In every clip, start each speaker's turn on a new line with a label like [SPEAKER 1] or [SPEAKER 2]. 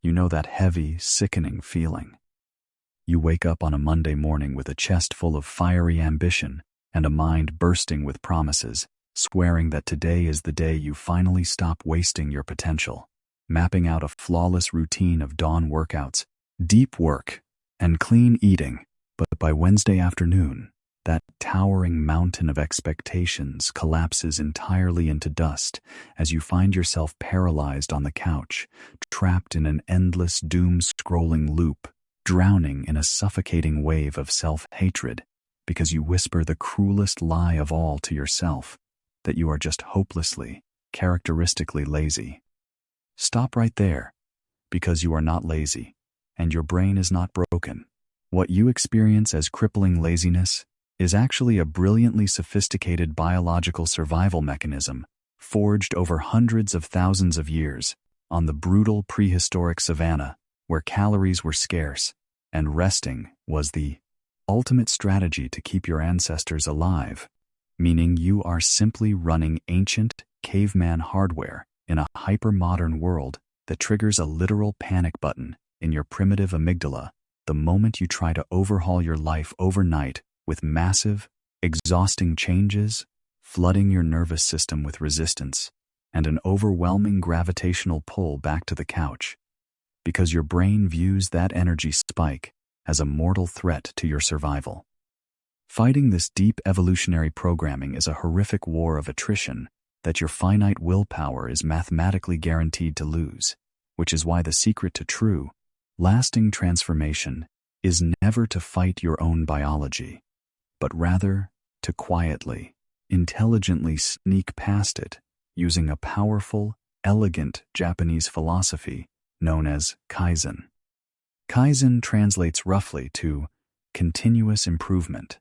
[SPEAKER 1] You know that heavy, sickening feeling. You wake up on a Monday morning with a chest full of fiery ambition and a mind bursting with promises, swearing that today is the day you finally stop wasting your potential, mapping out a flawless routine of dawn workouts, deep work, and clean eating. But by Wednesday afternoon, that towering mountain of expectations collapses entirely into dust as you find yourself paralyzed on the couch, trapped in an endless doom-scrolling loop, drowning in a suffocating wave of self-hatred because you whisper the cruelest lie of all to yourself, that you are just hopelessly, characteristically lazy. Stop right there, because you are not lazy, and your brain is not broken. What you experience as crippling laziness is actually a brilliantly sophisticated biological survival mechanism forged over hundreds of thousands of years on the brutal prehistoric savanna where calories were scarce and resting was the ultimate strategy to keep your ancestors alive, meaning you are simply running ancient caveman hardware in a hyper-modern world that triggers a literal panic button in your primitive amygdala the moment you try to overhaul your life overnight with massive, exhausting changes, flooding your nervous system with resistance, and an overwhelming gravitational pull back to the couch, because your brain views that energy spike as a mortal threat to your survival. Fighting this deep evolutionary programming is a horrific war of attrition that your finite willpower is mathematically guaranteed to lose, which is why the secret to true, lasting transformation is never to fight your own biology, but rather to quietly, intelligently sneak past it using a powerful, elegant Japanese philosophy known as Kaizen. Kaizen translates roughly to continuous improvement,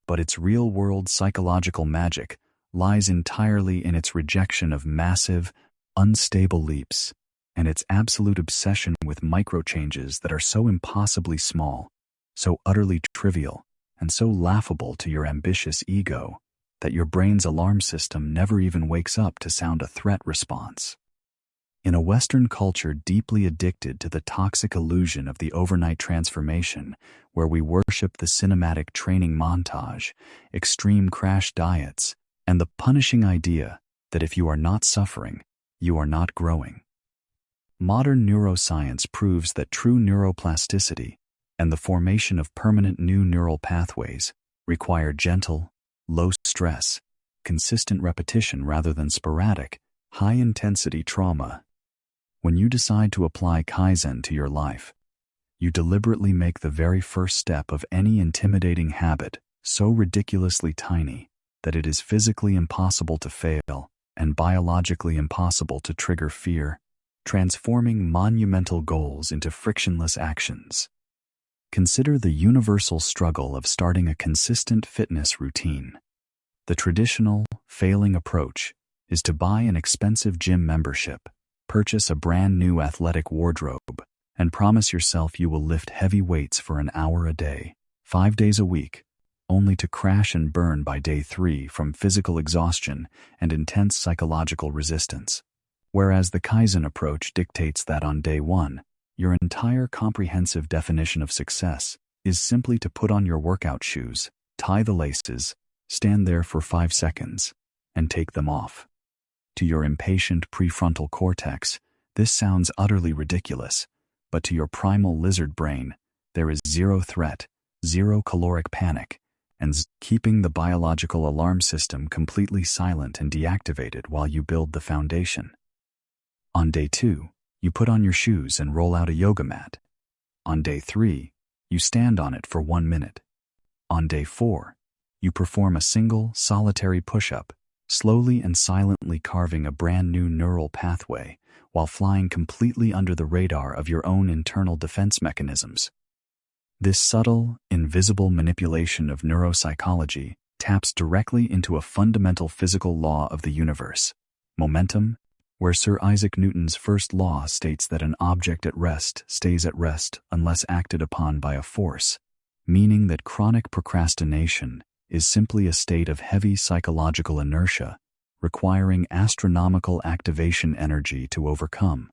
[SPEAKER 1] but its real-world psychological magic lies entirely in its rejection of massive, unstable leaps and its absolute obsession with micro-changes that are so impossibly small, so utterly trivial, and so laughable to your ambitious ego that your brain's alarm system never even wakes up to sound a threat response. In a Western culture deeply addicted to the toxic illusion of the overnight transformation, where we worship the cinematic training montage, extreme crash diets, and the punishing idea that if you are not suffering, you are not growing. Modern neuroscience proves that true neuroplasticity and the formation of permanent new neural pathways require gentle, low-stress, consistent repetition rather than sporadic, high-intensity trauma. When you decide to apply Kaizen to your life, you deliberately make the very first step of any intimidating habit so ridiculously tiny that it is physically impossible to fail and biologically impossible to trigger fear, transforming monumental goals into frictionless actions. Consider the universal struggle of starting a consistent fitness routine. The traditional, failing approach is to buy an expensive gym membership, purchase a brand new athletic wardrobe, and promise yourself you will lift heavy weights for an hour a day, 5 days a week, only to crash and burn by day 3 from physical exhaustion and intense psychological resistance. Whereas the Kaizen approach dictates that on day 1, your entire comprehensive definition of success is simply to put on your workout shoes, tie the laces, stand there for 5 seconds, and take them off. To your impatient prefrontal cortex, this sounds utterly ridiculous, but to your primal lizard brain, there is zero threat, zero caloric panic, and keeping the biological alarm system completely silent and deactivated while you build the foundation. On day 2, you put on your shoes and roll out a yoga mat. On day 3, you stand on it for 1 minute. On day 4, you perform a single, solitary push-up, slowly and silently carving a brand new neural pathway while flying completely under the radar of your own internal defense mechanisms. This subtle, invisible manipulation of neuropsychology taps directly into a fundamental physical law of the universe, momentum, where Sir Isaac Newton's first law states that an object at rest stays at rest unless acted upon by a force, meaning that chronic procrastination is simply a state of heavy psychological inertia, requiring astronomical activation energy to overcome.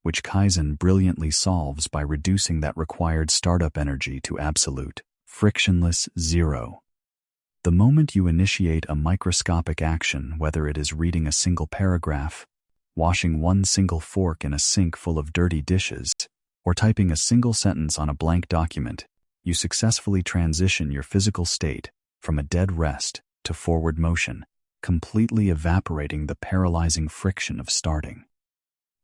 [SPEAKER 1] which Kaizen brilliantly solves by reducing that required startup energy to absolute, frictionless zero. The moment you initiate a microscopic action, whether it is reading a single paragraph, washing one single fork in a sink full of dirty dishes, or typing a single sentence on a blank document, you successfully transition your physical state from a dead rest to forward motion, completely evaporating the paralyzing friction of starting.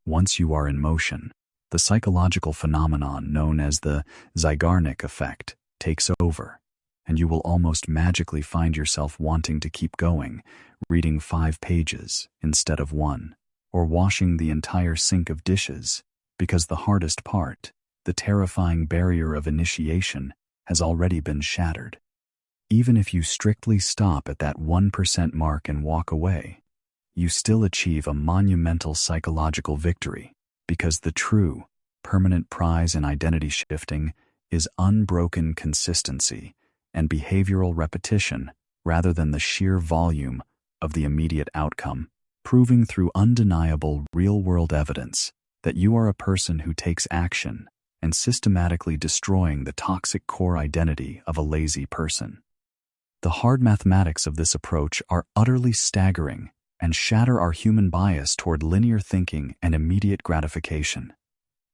[SPEAKER 1] Once you are in motion, the psychological phenomenon known as the Zeigarnik effect takes over, and you will almost magically find yourself wanting to keep going, reading 5 pages instead of 1, or washing the entire sink of dishes, because the hardest part, the terrifying barrier of initiation, has already been shattered. Even if you strictly stop at that 1% mark and walk away, you still achieve a monumental psychological victory, because the true, permanent prize in identity shifting is unbroken consistency and behavioral repetition rather than the sheer volume of the immediate outcome, proving through undeniable real-world evidence that you are a person who takes action and systematically destroying the toxic core identity of a lazy person. The hard mathematics of this approach are utterly staggering and shatter our human bias toward linear thinking and immediate gratification.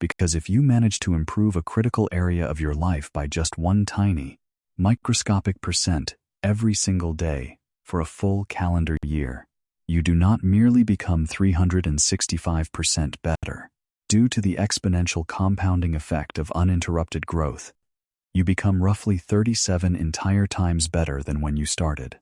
[SPEAKER 1] Because if you manage to improve a critical area of your life by just one tiny, microscopic percent every single day for a full calendar year, you do not merely become 365% better. Due to the exponential compounding effect of uninterrupted growth, you become roughly 37 entire times better than when you started.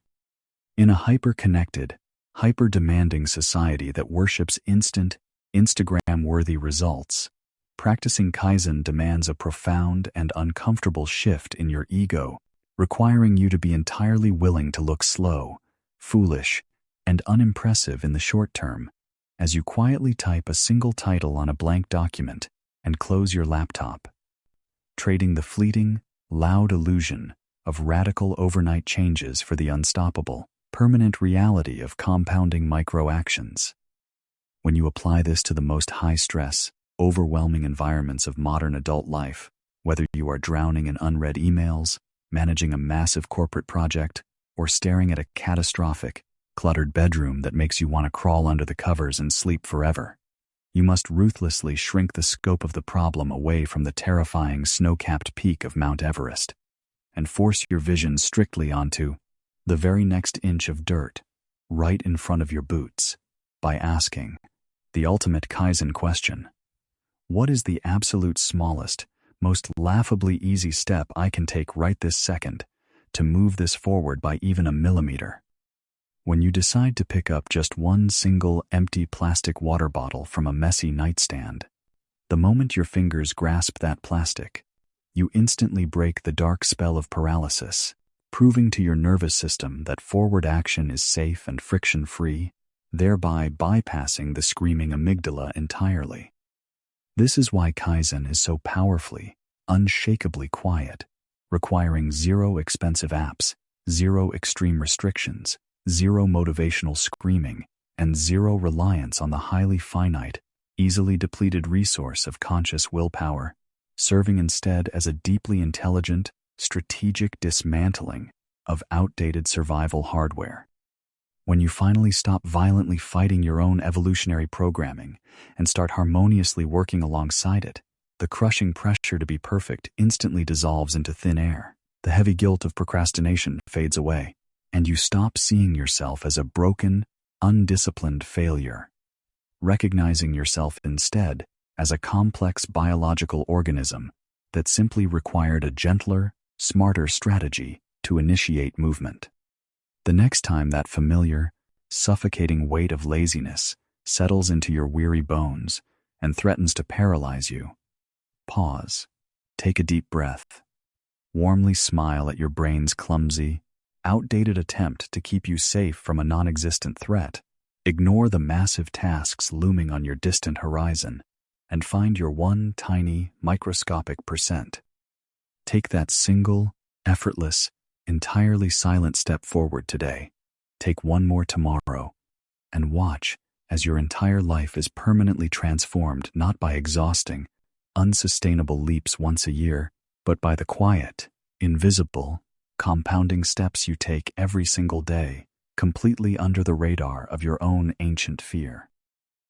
[SPEAKER 1] In a hyper-connected, hyper-demanding society that worships instant, Instagram-worthy results, practicing Kaizen demands a profound and uncomfortable shift in your ego, requiring you to be entirely willing to look slow, foolish, and unimpressive in the short term, as you quietly type a single title on a blank document and close your laptop, trading the fleeting, loud illusion of radical overnight changes for the unstoppable, permanent reality of compounding micro-actions. When you apply this to the most high-stress, overwhelming environments of modern adult life, whether you are drowning in unread emails, managing a massive corporate project, or staring at a catastrophic, cluttered bedroom that makes you want to crawl under the covers and sleep forever, you must ruthlessly shrink the scope of the problem away from the terrifying snow-capped peak of Mount Everest, and force your vision strictly onto the very next inch of dirt, right in front of your boots, by asking the ultimate Kaizen question: what is the absolute smallest, most laughably easy step I can take right this second to move this forward by even a millimeter? When you decide to pick up just one single empty plastic water bottle from a messy nightstand, the moment your fingers grasp that plastic, you instantly break the dark spell of paralysis, proving to your nervous system that forward action is safe and friction-free, thereby bypassing the screaming amygdala entirely. This is why Kaizen is so powerfully, unshakably quiet, requiring 0 expensive apps, 0 extreme restrictions, 0 motivational screaming, and 0 reliance on the highly finite, easily depleted resource of conscious willpower, serving instead as a deeply intelligent, strategic dismantling of outdated survival hardware. When you finally stop violently fighting your own evolutionary programming and start harmoniously working alongside it, the crushing pressure to be perfect instantly dissolves into thin air. The heavy guilt of procrastination fades away, and you stop seeing yourself as a broken, undisciplined failure, recognizing yourself instead as a complex biological organism that simply required a gentler, smarter strategy to initiate movement. The next time that familiar, suffocating weight of laziness settles into your weary bones and threatens to paralyze you, pause, take a deep breath, warmly smile at your brain's clumsy, outdated attempt to keep you safe from a non-existent threat, ignore the massive tasks looming on your distant horizon, and find your one tiny, microscopic percent. Take that single, effortless, entirely silent step forward today. Take one more tomorrow, and watch as your entire life is permanently transformed not by exhausting, unsustainable leaps once a year, but by the quiet, invisible, compounding steps you take every single day, completely under the radar of your own ancient fear.